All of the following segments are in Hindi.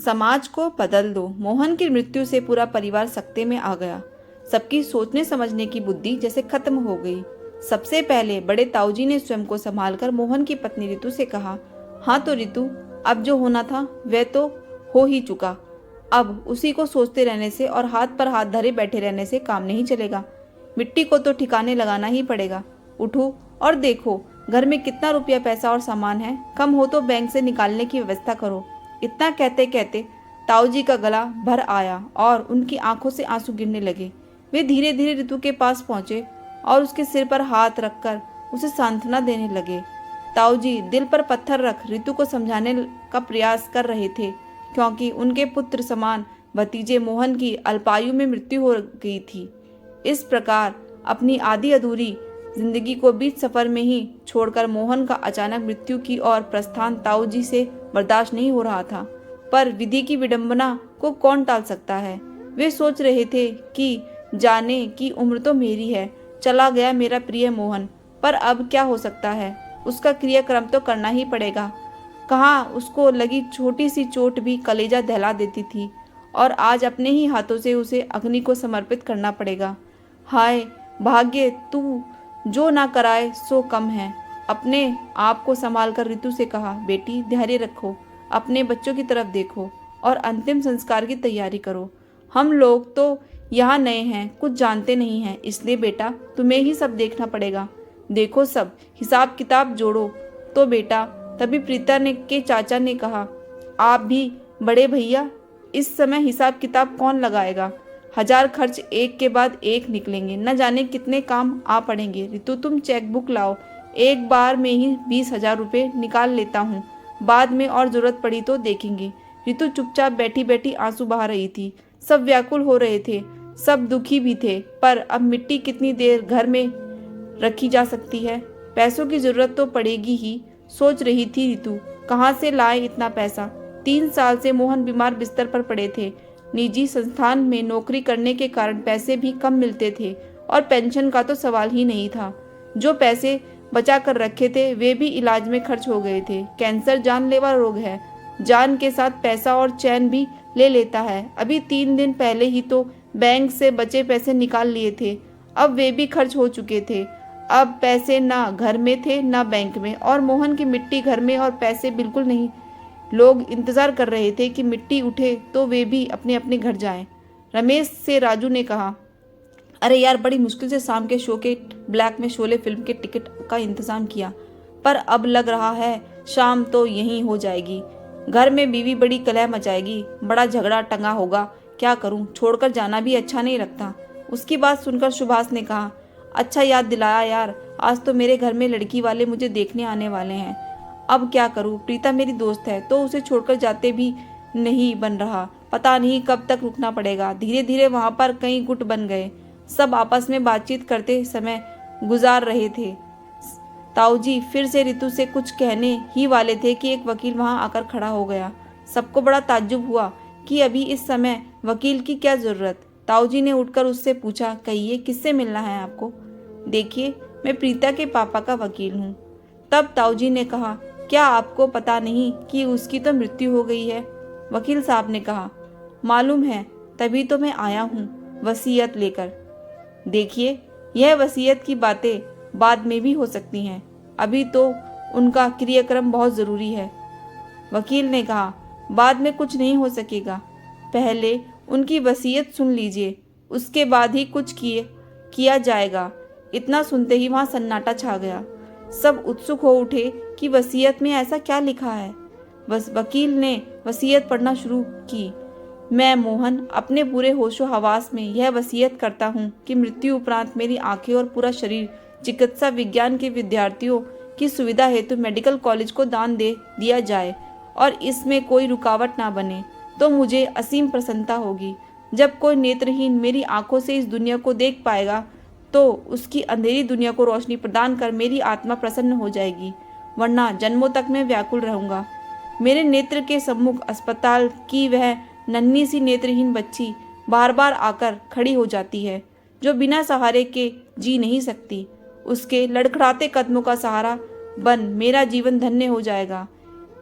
समाज को बदल दो। मोहन की मृत्यु से पूरा परिवार सकते में आ गया। सबकी सोचने समझने की बुद्धि जैसे खत्म हो गई। सबसे पहले बड़े ताऊजी ने स्वयं को संभालकर मोहन की पत्नी रितु से कहा, हाँ तो रितु, अब जो होना था वह तो हो ही चुका। अब उसी को सोचते रहने से और हाथ पर हाथ धरे बैठे रहने से काम नहीं चलेगा। मिट्टी को तो ठिकाने लगाना ही पड़ेगा। उठो और देखो घर में कितना रुपया पैसा और सामान है, कम हो तो बैंक से निकालने की व्यवस्था करो। इतना कहते कहते ताऊजी का गला भर आया और उनकी आंखों से आंसू गिरने लगे। वे धीरे धीरे रितु के पास पहुंचे और उसके सिर पर हाथ रखकर उसे सांत्वना देने लगे। ताऊजी दिल पर पत्थर रख रितु को समझाने का प्रयास कर रहे थे, क्योंकि उनके पुत्र समान भतीजे मोहन की अल्पायु में मृत्यु हो गई थी। इस प्रकार अपनी आधी अधूरी जिंदगी को बीच सफर में ही छोड़कर मोहन का अचानक मृत्यु की ओर प्रस्थान ताऊजी से बर्दाश्त नहीं हो रहा था। पर विधि की विडंबना को कौन टाल सकता है। वे सोच रहे थे कि जाने की उम्र तो मेरी है, चला गया मेरा प्रिय मोहन, पर अब क्या हो सकता है, उसका क्रियाक्रम तो करना ही पड़ेगा। कहाँ उसको लगी छोटी सी चोट भी कलेजा दहला देती थी, और आज अपने ही हाथों से उसे अग्नि को समर्पित करना पड़ेगा। हाय भाग्य, तू जो ना कराए सो कम है। अपने आप को संभाल कर रितु से कहा, बेटी धैर्य रखो, अपने बच्चों की तरफ देखो और अंतिम संस्कार की तैयारी करो। हम लोग तो यहाँ नए हैं, कुछ जानते नहीं हैं, इसलिए बेटा तुम्हें ही सब देखना पड़ेगा। देखो सब हिसाब किताब जोड़ो तो बेटा। तभी प्रीता ने के चाचा ने कहा, आप भी बड़े भैया, इस समय हिसाब किताब कौन लगाएगा। 1000 खर्च एक के बाद एक निकलेंगे, न जाने कितने काम आ पड़ेंगे। रितु तुम चेकबुक लाओ, एक बार में ही 20,000 रुपये निकाल लेता हूँ, बाद में और जरूरत पड़ी तो देखेंगे। रितु चुपचाप बैठी बैठी आंसू बहा रही थी। सब व्याकुल हो रहे थे, सब दुखी भी थे, पर अब मिट्टी कितनी देर घर में रखी जा सकती है। पैसों की जरूरत तो पड़ेगी ही, सोच रही थी रितु। कहाँ से लाए इतना पैसा। 3 साल से मोहन बीमार बिस्तर पर पड़े थे। निजी संस्थान में नौकरी करने के कारण पैसे भी कम मिलते थे और पेंशन का तो सवाल ही नहीं था। जो पैसे बचा कर रखे थे वे भी इलाज में खर्च हो गए थे। कैंसर जानलेवा रोग है, जान के साथ पैसा और चैन भी ले लेता है। अभी 3 दिन पहले ही तो बैंक से बचे पैसे निकाल लिए थे, अब वे भी खर्च हो चुके थे। अब पैसे ना घर में थे ना बैंक में, और मोहन की मिट्टी घर में और पैसे बिल्कुल नहीं। लोग इंतजार कर रहे थे कि मिट्टी उठे तो वे भी अपने अपने घर जाएं। रमेश से राजू ने कहा, अरे यार बड़ी मुश्किल से शाम के शो के ब्लैक में शोले फिल्म के टिकट का इंतजाम किया, पर अब लग रहा है शाम तो यहीं हो जाएगी। घर में बीवी बड़ी कलह मचाएगी, बड़ा झगड़ा टंगा होगा। क्या करूं, छोड़कर जाना भी अच्छा नहीं लगता। उसकी बात सुनकर सुभाष ने कहा, अच्छा याद दिलाया यार, आज तो मेरे घर में लड़की वाले मुझे देखने आने वाले हैं। अब क्या करूं, प्रीता मेरी दोस्त है तो उसे छोड़कर जाते भी नहीं बन रहा। पता नहीं कब तक रुकना पड़ेगा। धीरे धीरे वहां पर कई गुट बन गए। सब आपस में बातचीत करते समय गुजार रहे थे। ताऊजी फिर से रितु से कुछ कहने ही वाले थे कि एक वकील वहां आकर खड़ा हो गया। सबको बड़ा ताज्जुब हुआ कि अभी इस समय वकील की क्या जरूरत। ताऊजी ने उठकर उससे पूछा, कहिए किससे मिलना है आपको। देखिए मैं प्रीता के पापा का वकील हूँ। तब ताऊजी ने कहा, क्या आपको पता नहीं कि उसकी तो मृत्यु हो गई है। वकील साहब ने कहा, मालूम है, तभी तो मैं आया हूँ वसीयत लेकर। देखिए यह वसीयत की बातें बाद में भी हो सकती हैं, अभी तो उनका क्रियाक्रम बहुत ज़रूरी है। वकील ने कहा, बाद में कुछ नहीं हो सकेगा, पहले उनकी वसीयत सुन लीजिए, उसके बाद ही कुछ किया जाएगा। इतना सुनते ही वहाँ सन्नाटा छा गया। सब उत्सुक हो उठे कि वसीयत में ऐसा क्या लिखा है। बस वकील ने वसीयत पढ़ना शुरू की। मैं मोहन अपने पूरे होशो हवास में यह वसीयत करता हूँ कि मृत्यु उपरांत मेरी आंखें और पूरा शरीर चिकित्सा विज्ञान के विद्यार्थियों की सुविधा हेतु मेडिकल कॉलेज को दान दे दिया जाए और इसमें कोई रुकावट ना बने तो मुझे असीम प्रसन्नता होगी। जब कोई नेत्रहीन मेरी आंखों से इस दुनिया को देख पाएगा तो उसकी अंधेरी दुनिया को रोशनी प्रदान कर मेरी आत्मा प्रसन्न हो जाएगी, वरना जन्मों तक मैं व्याकुल रहूंगा। मेरे नेत्र के सम्मुख अस्पताल की वह नन्ही सी नेत्रहीन बच्ची बार बार आकर खड़ी हो जाती है, जो बिना सहारे के जी नहीं सकती। उसके लड़खड़ाते कदमों का सहारा बन मेरा जीवन धन्य हो जाएगा।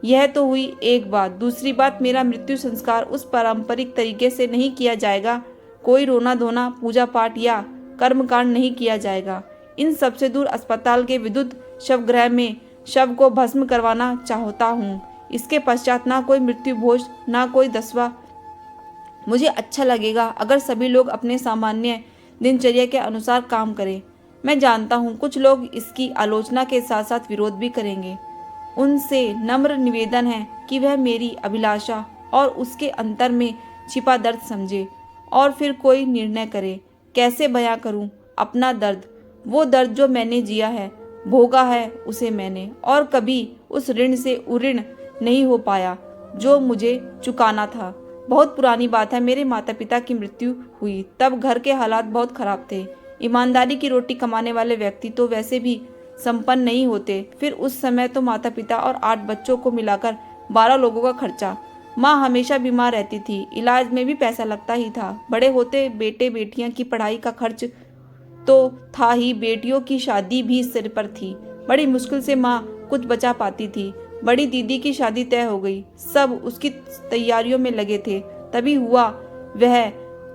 यह तो हुई एक बात। दूसरी बात, मेरा मृत्यु संस्कार उस पारंपरिक तरीके से नहीं किया जाएगा। कोई रोना धोना, पूजा पाठ या कर्मकांड नहीं किया जाएगा। इन सबसे दूर अस्पताल के विद्युत शवगृह में शव को भस्म करवाना चाहता हूँ। इसके पश्चात ना कोई मृत्यु भोज, ना कोई दसवा। मुझे अच्छा लगेगा अगर सभी लोग अपने सामान्य दिनचर्या के अनुसार काम करें। मैं जानता हूँ कुछ लोग इसकी आलोचना के साथ साथ विरोध भी करेंगे। उनसे नम्र निवेदन है कि वह मेरी अभिलाषा और उसके अंतर में छिपा दर्द समझे और फिर कोई निर्णय करे। कैसे बयां करूं अपना दर्द, वो दर्द जो मैंने जिया है, भोगा है उसे मैंने, और कभी उस ऋण से उऋण नहीं हो पाया जो मुझे चुकाना था। बहुत पुरानी बात है, मेरे माता पिता की मृत्यु हुई तब घर के हालात बहुत खराब थे। ईमानदारी की रोटी कमाने वाले व्यक्ति तो वैसे भी संपन्न नहीं होते। फिर उस समय तो माता पिता और 8 बच्चों को मिलाकर 12 लोगों का खर्चा। माँ हमेशा बीमार रहती थी, इलाज में भी पैसा लगता ही था। बड़े होते बेटे बेटियां की पढ़ाई का खर्च तो था ही, बेटियों की शादी भी सिर पर थी। बड़ी मुश्किल से माँ कुछ बचा पाती थी। बड़ी दीदी की शादी तय हो गई, सब उसकी तैयारियों में लगे थे। तभी हुआ वह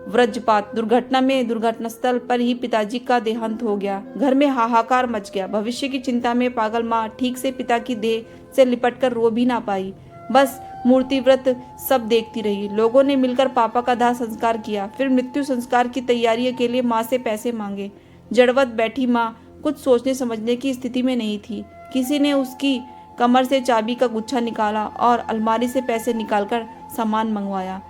वज्रपात। दुर्घटनास्थल पर ही पिताजी का देहांत हो गया। घर में हाहाकार मच गया। भविष्य की चिंता में पागल माँ ठीक से पिता की देह से लिपटकर रो भी ना पाई, बस मूर्ति व्रत सब देखती रही। लोगों ने मिलकर पापा का दाह संस्कार किया, फिर मृत्यु संस्कार की तैयारी के लिए माँ से पैसे मांगे। जड़वत बैठी माँ कुछ सोचने समझने की स्थिति में नहीं थी। किसी ने उसकी कमर से चाबी का गुच्छा निकाला और अलमारी से पैसे निकालकर सामान मंगवाया।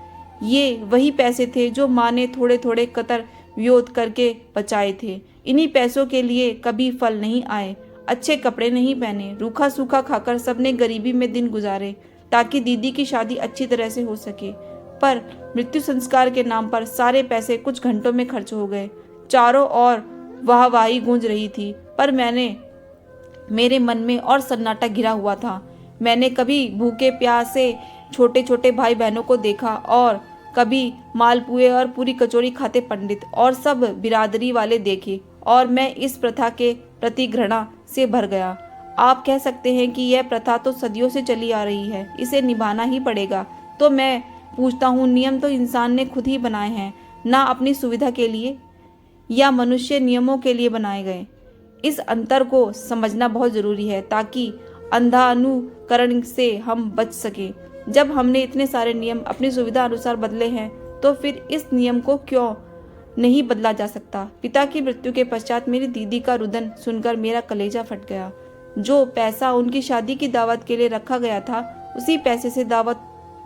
ये वही पैसे थे जो माँ ने थोड़े थोड़े कतर व्योत करके बचाए थे। इन्हीं पैसों के लिए कभी फल नहीं आए, अच्छे कपड़े नहीं पहने, रूखा सूखा खाकर सबने गरीबी में दिन गुजारे ताकि दीदी की शादी अच्छी तरह से हो सके। पर मृत्यु संस्कार के नाम पर सारे पैसे कुछ घंटों में खर्च हो गए। चारों ओर वाहवाही गूंज रही थी, पर मेरे मन में और सन्नाटा घिरा हुआ था। मैंने कभी भूखे प्यासे छोटे छोटे भाई बहनों को देखा और कभी मालपुए और पूरी कचौरी खाते पंडित और सब बिरादरी वाले देखे, और मैं इस प्रथा के प्रति घृणा से भर गया। आप कह सकते हैं कि यह प्रथा तो सदियों से चली आ रही है, इसे निभाना ही पड़ेगा। तो मैं पूछता हूँ, नियम तो इंसान ने खुद ही बनाए हैं, ना अपनी सुविधा के लिए या मनुष्य नियमों के लिए बनाए गए। इस अंतर को समझना बहुत जरूरी है ताकि अंधानुकरण से हम बच सके। जब हमने इतने सारे नियम अपनी सुविधा अनुसार बदले हैं तो फिर इस नियम को क्यों नहीं बदला जा सकता। पिता की मृत्यु के पश्चात मेरी दीदी का रुदन सुनकर मेरा कलेजा फट गया। जो पैसा उनकी शादी की दावत के लिए रखा गया था, उसी पैसे से दावत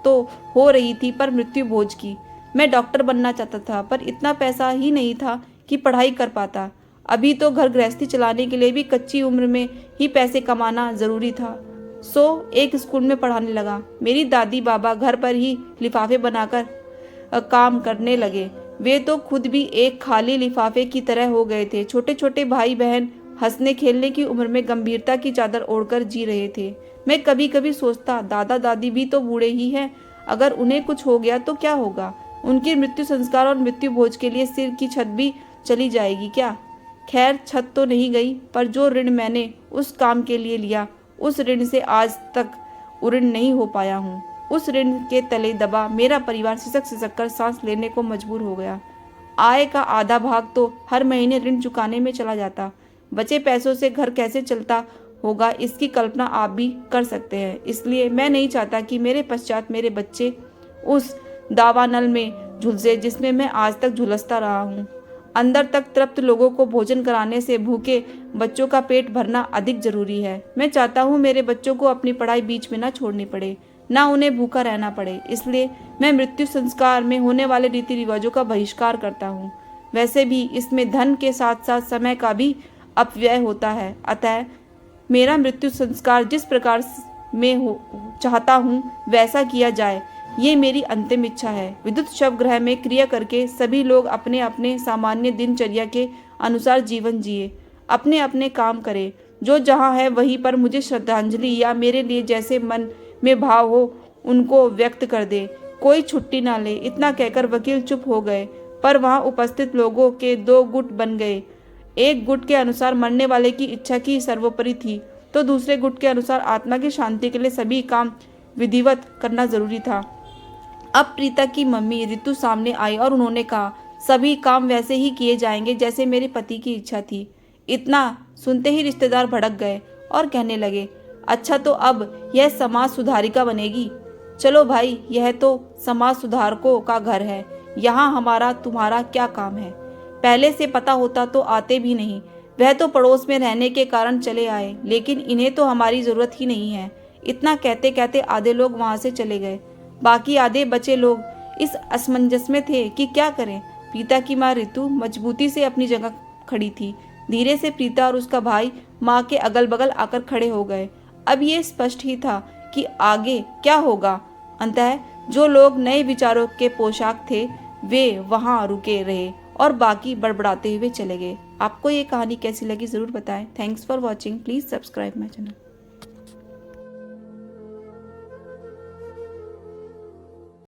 तो हो रही थी, पर मृत्यु भोज की। मैं डॉक्टर बनना चाहता था, पर इतना पैसा ही नहीं था कि पढ़ाई कर पाता। अभी तो घर गृहस्थी चलाने के लिए भी कच्ची उम्र में ही पैसे कमाना जरूरी था। एक स्कूल में पढ़ाने लगा। मेरी दादी बाबा घर पर ही लिफाफे बनाकर काम करने लगे। वे तो खुद भी एक खाली लिफाफे की तरह हो गए थे। छोटे छोटे भाई बहन हंसने खेलने की उम्र में गंभीरता की चादर ओढ़कर जी रहे थे। मैं कभी कभी सोचता, दादा दादी भी तो बूढ़े ही हैं, अगर उन्हें कुछ हो गया तो क्या होगा। उनकी मृत्यु संस्कार और मृत्यु भोज के लिए सिर की छत भी चली जाएगी क्या। खैर, छत तो नहीं गई, पर जो ऋण मैंने उस काम के लिए लिया, उस ऋण से आज तक उऋण नहीं हो पाया हूँ। उस ऋण के तले दबा मेरा परिवार सिसक सिसक कर सांस लेने को मजबूर हो गया। आय का आधा भाग तो हर महीने ऋण चुकाने में चला जाता। बचे पैसों से घर कैसे चलता होगा, इसकी कल्पना आप भी कर सकते हैं। इसलिए मैं नहीं चाहता कि मेरे पश्चात मेरे बच्चे उस दावानल में झुलसे जिसमें मैं आज तक झुलसता रहा हूँ। अंदर तक तृप्त लोगों को भोजन कराने से भूखे बच्चों का पेट भरना अधिक जरूरी है। मैं चाहता हूँ मेरे बच्चों को अपनी पढ़ाई बीच में ना छोड़नी पड़े, ना उन्हें भूखा रहना पड़े। इसलिए मैं मृत्यु संस्कार में होने वाले रीति रिवाजों का बहिष्कार करता हूँ। वैसे भी इसमें धन के साथ साथ समय का भी अपव्यय होता है। अतः मेरा मृत्यु संस्कार जिस प्रकार में हो चाहता हूँ वैसा किया जाए, ये मेरी अंतिम इच्छा है। विद्युत शवगृह में क्रिया करके सभी लोग अपने अपने सामान्य दिनचर्या के अनुसार जीवन जिए, अपने अपने काम करें। जो जहाँ है वहीं पर मुझे श्रद्धांजलि या मेरे लिए जैसे मन में भाव हो उनको व्यक्त कर दे। कोई छुट्टी ना ले। इतना कहकर वकील चुप हो गए, पर वहाँ उपस्थित लोगों के 2 गुट बन गए। एक गुट के अनुसार मरने वाले की इच्छा की सर्वोपरि थी। तो दूसरे गुट के अनुसार आत्मा की शांति के लिए सभी काम विधिवत करना जरूरी था। अब प्रीता की मम्मी ऋतु सामने आई और उन्होंने कहा, सभी काम वैसे ही किए जाएंगे जैसे मेरे पति की इच्छा थी। इतना सुनते ही रिश्तेदार भड़क गए और कहने लगे, अच्छा तो अब यह समाज सुधारिका बनेगी। चलो भाई, यह तो समाज सुधारकों का घर है, यहाँ हमारा तुम्हारा क्या काम है। पहले से पता होता तो आते भी नहीं। वह तो पड़ोस में रहने के कारण चले आए, लेकिन इन्हें तो हमारी जरूरत ही नहीं है। इतना कहते कहते आधे लोग वहां से चले गए। बाकी आधे बचे लोग इस असमंजस में थे कि क्या करें। प्रीता की माँ ऋतु मजबूती से अपनी जगह खड़ी थी। धीरे से प्रीता और उसका भाई माँ के अगल बगल आकर खड़े हो गए। अब ये स्पष्ट ही था कि आगे क्या होगा। अंततः जो लोग नए विचारों के पोशाक थे वे वहां रुके रहे और बाकी बड़बड़ाते हुए चले गए। आपको ये कहानी कैसी लगी ज़रूर बताएं। Thanks for watching. Please subscribe my channel.